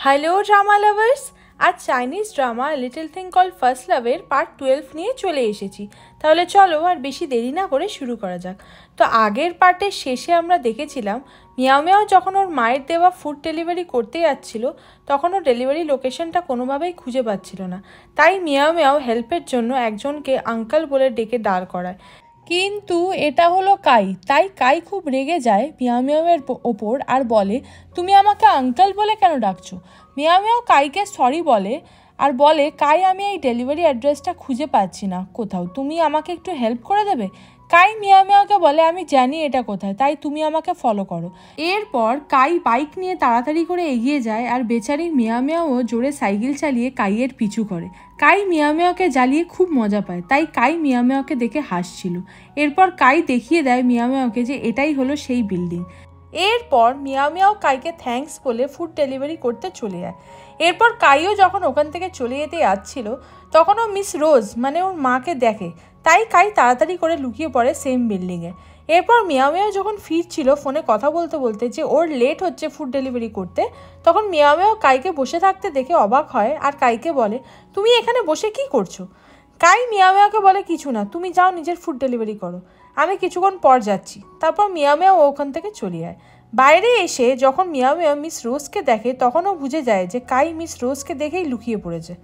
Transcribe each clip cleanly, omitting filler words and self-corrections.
Hello drama lovers, আজ Chinese drama little thing call first লাভের part 12 নিয়ে চলে এসেছি। তাহলে চলো আর বেশি দেরি না করে শুরু করা যাক। তো আগের পার্টের শেষে আমরা দেখেছিলাম মিয়াও মিয়াও যখন ওর মায়ের দেওয়া ফুড ডেলিভারি করতে যাচ্ছিল তখন ও ডেলিভারি লোকেশনটা কোনোভাবেই খুঁজে পাচ্ছিল না। তাই মিয়াও মিয়াও হেল্পের জন্য একজনকে আঙ্কেল বলে ডেকে দাঁড় করায়, কিন্তু এটা হলো কাই। তাই কাই খুব রেগে যায় মিয়াও মিয়াওয়ের ওপর আর বলে, তুমি আমাকে আঙ্কেল বলে কেন ডাকছো? মিয়াও মিয়াও কাইকে সরি বলে আর বলে, কাই আমি এই ডেলিভারি অ্যাড্রেসটা খুঁজে পাচ্ছি না কোথাও, তুমি আমাকে একটু হেল্প করে দেবে? কাই মিয়াও মিয়াওকে বলে, আমি জানি এটা কোথায়, তাই তুমি আমাকে ফলো করো। এরপর কাই বাইক নিয়ে তাড়াতাড়ি করে এগিয়ে যায় আর বেচারি মিয়াও মিয়াও জোরে সাইকেল চালিয়ে কাইয়ের পিছু করে। কাই মিয়াও মিয়াওকে জ্বালিয়ে খুব মজা পায়, তাই কাই মিয়াও মিয়াওকে দেখে হাসছিল। এরপর কাই দেখিয়ে দেয় মিয়াও মিয়াওকে যে এটাই হলো সেই বিল্ডিং। এরপর মিয়াও মিয়াও কাইকে থ্যাঙ্কস বলে ফুড ডেলিভারি করতে চলে যায়। এরপর কাইও যখন ওখান থেকে চলে যেতে যাচ্ছিল তখনও মিস রোজ মানে ওর মাকে দেখে, তাই কাই তাড়াতাড়ি করে লুকিয়ে পড়ে সেম বিল্ডিংয়ে। এরপর মিয়াও মিয়াও যখন ফিরছিল ফোনে কথা বলতে বলতে যে ওর লেট হচ্ছে ফুড ডেলিভারি করতে, তখন মিয়াও মিয়াও কাইকে বসে থাকতে দেখে অবাক হয় আর কাইকে বলে, তুমি এখানে বসে কি করছো? কাই মিয়াও মিয়াওকে বলে, কিছু না, তুমি যাও নিজের ফুড ডেলিভারি করো, আমি কিছুক্ষণ পর যাচ্ছি। তারপর মিয়াও মিয়াও ওখান থেকে চলে যায়। বাইরে এসে যখন মিয়াও মিয়াও মিস রোজকে দেখে তখনও বুঝে যায় যে কাই মিস রোজকে দেখেই লুকিয়ে পড়েছে।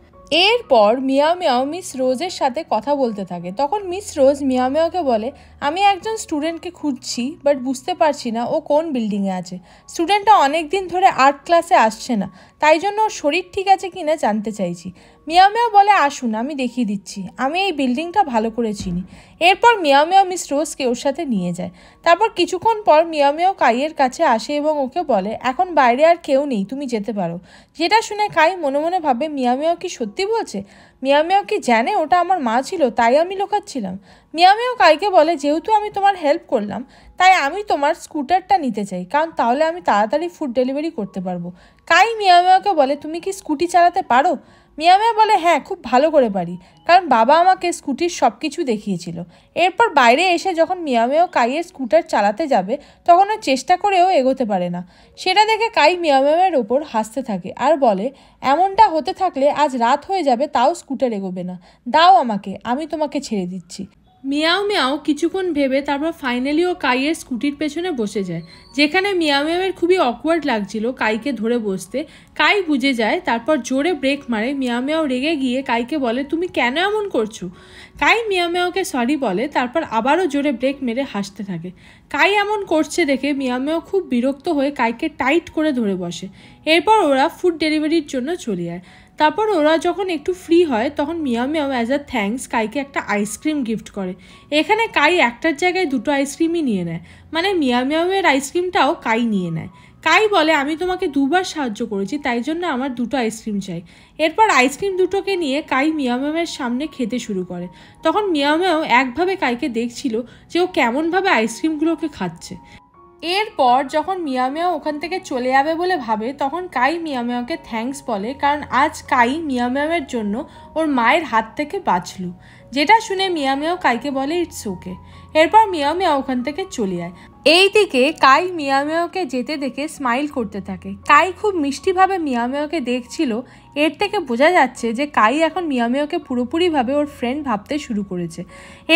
এরপর মিয়াও মিয়াও মিস রোজের সাথে কথা বলতে থাকে। তখন মিস রোজ মিয়াও মিয়াওকে বলে, আমি একজন স্টুডেন্টকে খুঁজছি, বাট বুঝতে পারছি না ও কোন বিল্ডিংয়ে আছে। স্টুডেন্টটা অনেক দিন ধরে আর্ট ক্লাসে আসছে না, তাই জন্য ওর শরীর ঠিক আছে কি না জানতে চাইছি। মিয়াও মিয়াও বলে, আসুন আমি দেখিয়ে দিচ্ছি, আমি এই বিল্ডিংটা ভালো করে চিনি। এরপর মিয়াও মিয়াও মিস রোজকে ওর সাথে নিয়ে যায়। তারপর কিছুক্ষণ পর মিয়াও মিয়াও কাইয়ের কাছে আসে এবং ওকে বলে, এখন বাইরে আর কেউ নেই, তুমি যেতে পারো। যেটা শুনে কাই মনে মনে ভাবে, মিয়াও মিয়াও কি সত্যি বলছে? মিয়াও মিয়াও কি জানে ওটা আমার মা ছিল তাই আমি লুকাচ্ছিলাম? মিয়াও মিয়াও কাইকে বলে, যেহেতু আমি তোমার হেল্প করলাম তাই আমি তোমার স্কুটারটা নিতে চাই, কারণ তাহলে আমি তাড়াতাড়ি ফুড ডেলিভারি করতে পারবো। কাই মিয়াও মিয়াওকে বলে, তুমি কি স্কুটি চালাতে পারো? মিয়াও মিয়াও বলে, হ্যাঁ খুব ভালো করে পারি, কারণ বাবা আমাকে স্কুটির সব কিছু দেখিয়েছিল। এরপর বাইরে এসে যখন মিয়াও মিয়াও কাইয়ের স্কুটার চালাতে যাবে তখন ও চেষ্টা করেও এগোতে পারে না। সেটা দেখে কাই মিয়াও মিয়াওয়ের ওপর হাসতে থাকে আর বলে, এমনটা হতে থাকলে আজ রাত হয়ে যাবে তাও স্কুটার এগোবে না, দাও আমাকে, আমি তোমাকে ছেড়ে দিচ্ছি। মিয়াও মিয়াও কিছুক্ষণ ভেবে তারপর ফাইনালি ও কাইয়ের স্কুটির পেছনে বসে যায়। যেখানে মিয়াও মিয়াওয়ের খুবই অকওয়ার্ড লাগছিল কাইকে ধরে বসতে, কাই বুঝে যায়, তারপর জোরে ব্রেক মারে। মিয়াও মিয়াও রেগে গিয়ে কাইকে বলে, তুমি কেন এমন করছো? কাই মিয়াও মিয়াওকে সরি বলে, তারপর আবারও জোরে ব্রেক মেরে হাসতে থাকে। কাই এমন করছে দেখে মিয়াও মিয়াও খুব বিরক্ত হয়ে কাইকে টাইট করে ধরে বসে। এরপর ওরা ফুড ডেলিভারির জন্য চলে যায়। তারপর ওরা যখন একটু ফ্রি হয় তখন মিয়াও মিয়াও অ্যাজ আ থ্যাঙ্কস কাইকে একটা আইসক্রিম গিফট করে। এখানে কাই একটার জায়গায় দুটো আইসক্রিমই নিয়ে নেয়, মানে মিয়াও মিয়াওয়ের আইসক্রিমটাও কাই নিয়ে নেয়। কাই বলে, আমি তোমাকে দুবার সাহায্য করেছি তাই জন্য আমার দুটো আইসক্রিম চাই। এরপর আইসক্রিম দুটোকে নিয়ে কাই মিয়াও মিয়াওয়ের সামনে খেতে শুরু করে। তখন মিয়াও মিয়াও একভাবে কাইকে দেখছিল যে ও কেমনভাবে আইসক্রিমগুলোকে খাচ্ছে। এরপর যখন মিয়াও মিয়াও ওখান থেকে চলে যাবে বলে ভাবে তখন কাই মিয়াও মিয়াওকে থ্যাঙ্কস বলে, কারণ আজ কাই মিয়াও মিয়াওয়ের জন্য ওর মায়ের হাত থেকে বাঁচল। যেটা শুনে মিয়াও মিয়াও কাইকে বলে, ইটস ওকে। এরপর মিয়াও মিয়াও ওখান থেকে চলে যায়। এইদিকে কাই মিয়াও মিয়াওকে যেতে দেখে স্মাইল করতে থাকে। কাই খুব মিষ্টিভাবে মিয়াও মিয়াওকে দেখছিল। এর থেকে বোঝা যাচ্ছে যে কাই এখন মিয়াও মিয়াওকে পুরোপুরিভাবে ওর ফ্রেন্ড ভাবতে শুরু করেছে।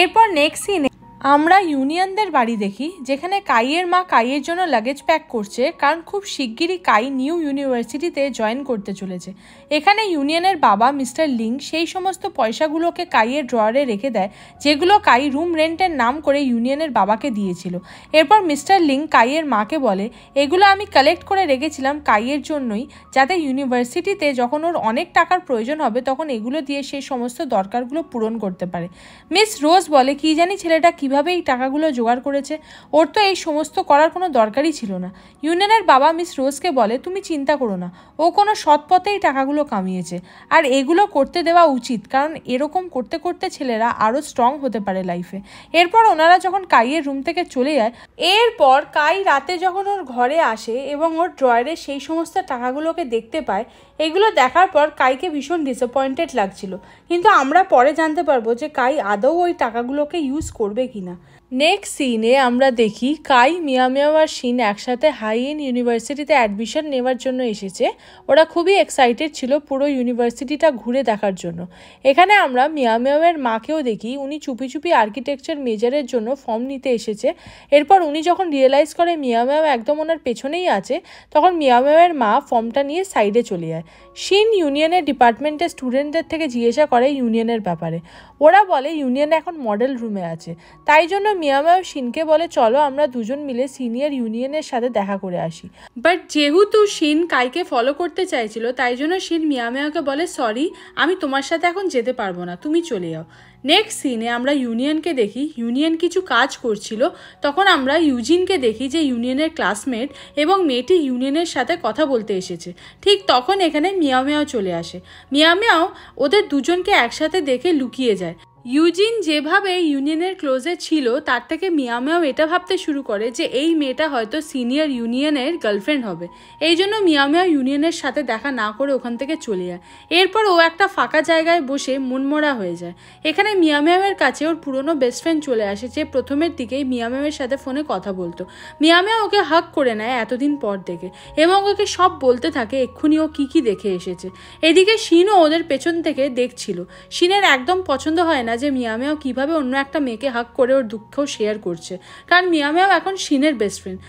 এরপর নেক্সট সিনে আমরা ইউনিয়নদের বাড়ি দেখি, যেখানে কাইয়ের মা কাইয়ের জন্য লাগেজ প্যাক করছে, কারণ খুব শিগগিরই কাই নিউ ইউনিভার্সিটিতে জয়েন করতে চলেছে। এখানে ইউনিয়নের বাবা মিস্টার লিং সেই সমস্ত পয়সাগুলোকে কাইয়ের ড্রয়ারে রেখে দেয় যেগুলো কাই রুম রেন্টের নাম করে ইউনিয়নের বাবাকে দিয়েছিল। এরপর মিস্টার লিং কাইয়ের মাকে বলে, এগুলো আমি কালেক্ট করে রেখেছিলাম কাইয়ের জন্যই, যাতে ইউনিভার্সিটিতে যখন ওর অনেক টাকার প্রয়োজন হবে তখন এগুলো দিয়ে সেই সমস্ত দরকারগুলো পূরণ করতে পারে। মিস রোজ বলে, কি জানি ছেলেটা কিভাবে এই টাকাগুলো জোগাড় করেছে, ওর তো এই সমস্ত করার কোনো দরকারই ছিল না। ইউনিয়নের বাবা মিস রোজকে বলে, তুমি চিন্তা করো না, ও কোনো সৎ পথেই টাকাগুলো কামিয়েছে, আর এগুলো করতে দেওয়া উচিত, কারণ এরকম করতে করতে ছেলেরা আরও স্ট্রং হতে পারে লাইফে। এরপর ওনারা যখন কাইয়ের রুম থেকে চলে যায়, এরপর কাই রাতে যখন ওর ঘরে আসে এবং ওর ড্রয়ারে সেই সমস্ত টাকাগুলোকে দেখতে পায়, এগুলো দেখার পর কাইকে ভীষণ ডিসঅ্যাপয়েন্টেড লাগছিল, কিন্তু আমরা পরে জানতে পারবো যে কাই আদৌ ওই টাকাগুলোকে ইউজ করবে কিনা। নেক্সট সিনে আমরা দেখি কাই, মিয়ামিয়াও আর শিন একসাথে হাইয়েন ইউনিভার্সিটিতে অ্যাডমিশন নেওয়ার জন্য এসেছে। ওরা খুবই এক্সাইটেড ছিল পুরো ইউনিভার্সিটিটা ঘুরে দেখার জন্য। এখানে আমরা মিয়ামিয়াওয়ের মাকেও দেখি, উনি চুপি চুপি আর্কিটেকচার মেজরের জন্য ফর্ম নিতে এসেছে। এরপর উনি যখন রিয়েলাইজ করে মিয়ামিয়াও একদম ওনার পেছনেই আছে, তখন মিয়ামিয়াওয়ের মা ফর্মটা নিয়ে সাইডে চলে যায়। শিন ইউনিয়নের ডিপার্টমেন্টের স্টুডেন্টদের থেকে জিজ্ঞাসা করে ইউনিয়নের ব্যাপারে। ওরা বলে ইউনিয়ন এখন মডেল রুমে আছে। তাই জন্য মিয়ামিয়াও শিনকে বলে চলো আমরা দুজন মিলে সিনিয়র ইউনিয়নের সাথে দেখা করে আসি। বাট যেহেতু শিন কাইকে ফলো করতে চাইছিল, তাই জন্য শিন মিয়ামিয়াওকে বলে সরি, আমি তোমার সাথে এখন যেতে পারবো না, তুমি চলে যাও। নেক্সট সিনে আমরা ইউনিয়নকে দেখি, ইউনিয়ন কিছু কাজ করছিল। তখন আমরা ইউজিনকে দেখি যে ইউনিয়নের ক্লাসমেট এবং মেয়েটি ইউনিয়নের সাথে কথা বলতে এসেছে। ঠিক তখন এখানে মিয়ামিয়াও চলে আসে। মিয়ামিয়াও ওদের দুজনকে একসাথে দেখে লুকিয়ে যায়। ইউজিন যেভাবে ইউনিয়নের ক্লোজে ছিল তার থেকে মিয়ামিয়াও এটা ভাবতে শুরু করে যে এই মেয়েটা হয়তো সিনিয়র ইউনিয়নের গার্লফ্রেন্ড হবে। এই জন্য মিয়ামিয়াও ইউনিয়নের সাথে দেখা না করে ওখান থেকে চলে যায়। এরপর ও একটা ফাঁকা জায়গায় বসে মনমরা হয়ে যায়। এখানে মিয়ামিয়াওয়ের কাছে ওর পুরনো বেস্ট ফ্রেন্ড চলে আসে, যে প্রথমের দিকেই মিয়ামিয়াওয়ের সাথে ফোনে কথা বলতো। মিয়ামিয়াও ওকে হাগ করে নেয় এতদিন পর দেখে এবং ওকে সব বলতে থাকে এক্ষুনি ও কী কী দেখে এসেছে। এদিকে শিনও ওদের পেছন থেকে দেখছিল। শিনের একদম পছন্দ হয় না যে মিয়ামিয়াও কিভাবে অন্য একটা মেয়েকে হাগ করে ওর দুঃখ শেয়ার করছে, কারণ মিয়ামিয়াও এখন শিনের বেস্ট ফ্রেন্ড।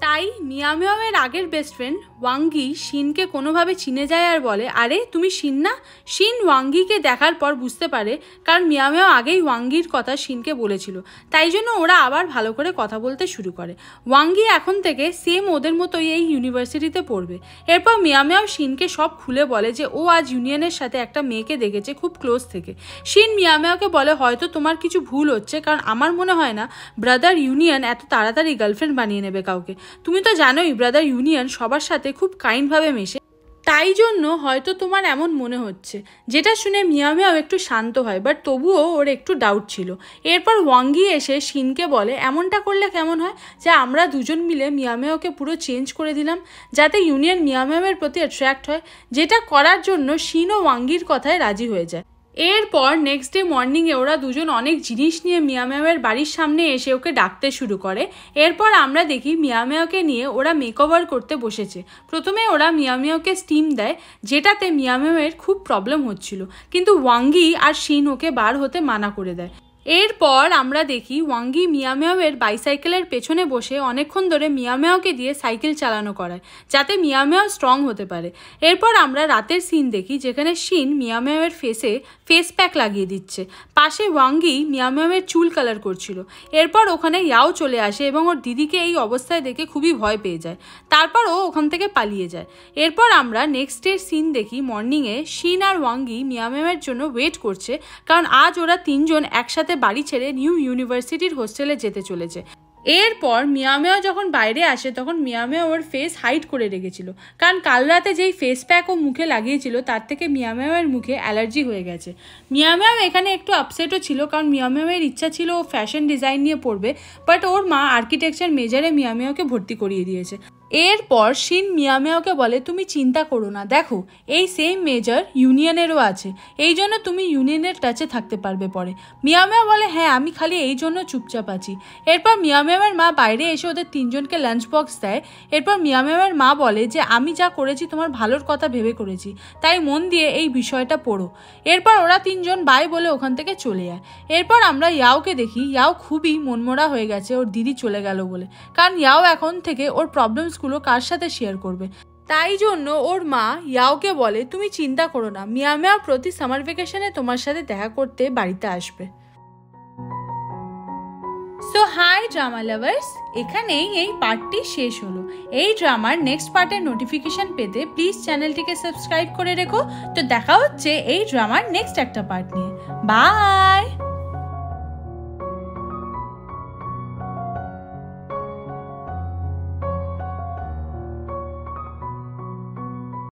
তাই মিয়ামিয়াওয়ের আগের বেস্ট ফ্রেন্ড ওয়াঙ্গি শিনকে কোনোভাবে চিনে যায় আর বলে আরে তুমি শিন না। শিন ওয়াঙ্গিকে দেখার পর বুঝতে পারে, কারণ মিয়ামিয়াও আগেই ওয়াঙ্গির কথা শিনকে বলেছিল। তাই জন্য ওরা আবার ভালো করে কথা বলতে শুরু করে। ওয়াঙ্গি এখন থেকে সেম ওদের মতোই এই ইউনিভার্সিটিতে পড়বে। এরপর মিয়ামিয়াও শিনকে সব খুলে বলে যে ও আজ ইউনিয়নের সাথে একটা মেয়েকে দেখেছে খুব ক্লোজ থেকে। শিন মিয়ামিয়াওকে বলে হয়তো তোমার কিছু ভুল হচ্ছে, কারণ আমার মনে হয় না ব্রাদার ইউনিয়ন এত তাড়াতাড়ি গার্লফ্রেন্ড বানিয়ে নেবে কাউকে। তুমি তো জানোই ব্রাদার ইউনিয়ন সবার সাথে খুব কাইন্ডভাবে মেশে, তাই জন্য হয়তো তোমার এমন মনে হচ্ছে। যেটা শুনে মিয়ামিয়াও একটু শান্ত হয়, বাট তবুও ওর একটু ডাউট ছিল। এরপর ওয়াঙ্গি এসে শিনকে বলে এমনটা করলে কেমন হয় যে আমরা দুজন মিলে মিয়ামিয়াওকে পুরো চেঞ্জ করে দিলাম, যাতে ইউনিয়ন মিয়ামিয়াওয়ের প্রতি অ্যাট্রাক্ট হয়। যেটা করার জন্য শিন ও ওয়াঙ্গির কথায় রাজি হয়ে যায়। এরপর নেক্সট ডে মর্নিংয়ে ওরা দুজন অনেক জিনিস নিয়ে মিয়ামিয়াওয়ের বাড়ির সামনে এসে ওকে ডাকতে শুরু করে। এরপর আমরা দেখি মিয়ামিয়াওকে নিয়ে ওরা মেকওভার করতে বসেছে। প্রথমে ওরা মিয়ামিয়াওকে স্টিম দেয়, যেটাতে মিয়ামিয়াওয়ের খুব প্রবলেম হচ্ছিল, কিন্তু ওয়াঙ্গি আর শিন ওকে বার হতে মানা করে দেয়। এরপর আমরা দেখি ওয়াঙ্গি মিয়ামিয়াওয়ের বাইসাইকেলের পেছনে বসে অনেকক্ষণ ধরে মিয়ামিয়াওকে দিয়ে সাইকেল চালানো করায়, যাতে মিয়ামিয়াও স্ট্রং হতে পারে। এরপর আমরা রাতের সিন দেখি, যেখানে শিন মিয়ামিয়াওয়ের ফেসে ফেস প্যাক লাগিয়ে দিচ্ছে। পাশে ওয়াঙ্গি মিয়ামিয়াওয়ের চুল কালার করছিল। এরপর ওখানে ইয়াও চলে আসে এবং ওর দিদিকে এই অবস্থায় দেখে খুবই ভয় পেয়ে যায়। তারপর ও ওখান থেকে পালিয়ে যায়। এরপর আমরা নেক্সট ডের সিন দেখি, মর্নিংয়ে শিন আর ওয়াঙ্গি মিয়ামিয়াওয়ের জন্য ওয়েট করছে, কারণ আজ ওরা তিনজন একসাথে বাড়ি ছেড়ে নিউ ইউনিভার্সিটির হোস্টেলে যেতে চলেছে। এরপর মিয়ামিয়াও যখন বাইরে আসে তখন মিয়ামিয়াও ওর ফেস হাইড করে রেখেছিল, কারণ কাল রাতে যেই ফেস প্যাক ও মুখে লাগিয়েছিল তার থেকে মিয়ামিয়াওয়ের মুখে অ্যালার্জি হয়ে গেছে। মিয়ামিয়াও এখানে একটু আপসেটও ছিল, কারণ মিয়ামিয়াওয়ের ইচ্ছা ছিল ও ফ্যাশন ডিজাইন নিয়ে পড়বে, বাট ওর মা আর্কিটেকচার মেজরে মিয়ামিয়াওকে ভর্তি করিয়ে দিয়েছে। এরপর শিন মিয়ামিয়াওকে বলে তুমি চিন্তা করো না, দেখো এই সেম মেজর ইউনিয়নেরও আছে, এই জন্য তুমি ইউনিয়নের টাচে থাকতে পারবে পরে। মিয়ামিয়াও বলে হ্যাঁ, আমি খালি এই জন্য চুপচাপ আছি। এরপর মিয়ামিয়াওয়ের মা বাইরে এসে ওদের তিনজনকে লাঞ্চ বক্স দেয়। এরপর মিয়ামিয়াওয়ের মা বলে যে আমি যা করেছি তোমার ভালোর কথা ভেবে করেছি, তাই মন দিয়ে এই বিষয়টা পড়ো। এরপর ওরা তিনজন বাই বলে ওখান থেকে চলে যায়। এরপর আমরা ইয়াওকে দেখি, ইয়াও খুবই মনমরা হয়ে গেছে ওর দিদি চলে গেল বলে, কারণ ইয়াও এখন থেকে ওর প্রবলেমসগুলো কার সাথে শেয়ার করবে। তাই জন্য ওর মা ইয়াওকে বলে তুমি চিন্তা করো না, মিয়ামিয়াও প্রতি সামার ভ্যাকেশনে তোমার সাথে দেখা করতে বাড়িতে আসবে। সো হাই ড্রামা লাভার্স, এখানেই এই পার্টটি শেষ হলো। এই ড্রামার নেক্সট পার্টের নোটিফিকেশন পেতে প্লিজ চ্যানেলটিকে সাবস্ক্রাইব করে রেখো। তো দেখা হচ্ছে এই ড্রামার নেক্সট একটা পার্ট নিয়ে। বাই।